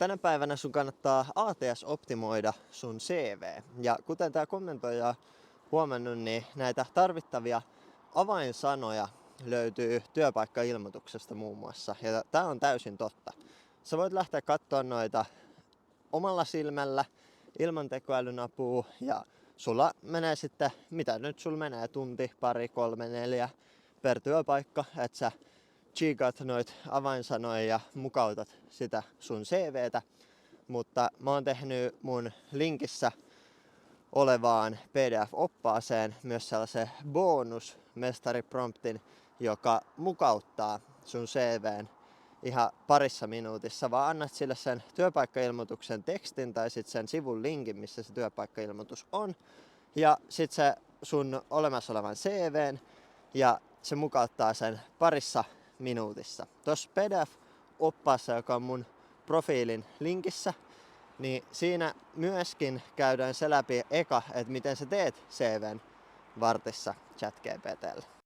tänä päivänä sun kannattaa ATS-optimoida sun CV. Ja kuten tämä kommentoija on huomannut, niin näitä tarvittavia avainsanoja löytyy työpaikkailmoituksesta muun muassa. Ja tämä on täysin totta. Sä voit lähteä katsoa noita omalla silmällä ilman tekoälyn apua ja sulla menee sitten, mitä nyt sulla menee, tunti, pari, 3, 4 per työpaikka, että sä chiikaat noit avainsanoja ja mukautat sitä sun CVtä. Mutta mä oon tehnyt mun linkissä olevaan PDF-oppaaseen myös sellaisen bonusmestaripromptin, joka mukauttaa sun CVn ihan parissa minuutissa, vaan annat sille sen työpaikkailmoituksen tekstin tai sitten sen sivun linkin, missä se työpaikkailmoitus on. Ja sitten se sun olemassa olevan CVn ja se mukauttaa sen parissa minuutissa. Tuossa PDF-oppaassa, joka on mun profiilin linkissä, niin siinä myöskin käydään se läpi eka, että miten sä teet CVn vartissa ChatGPT:llä.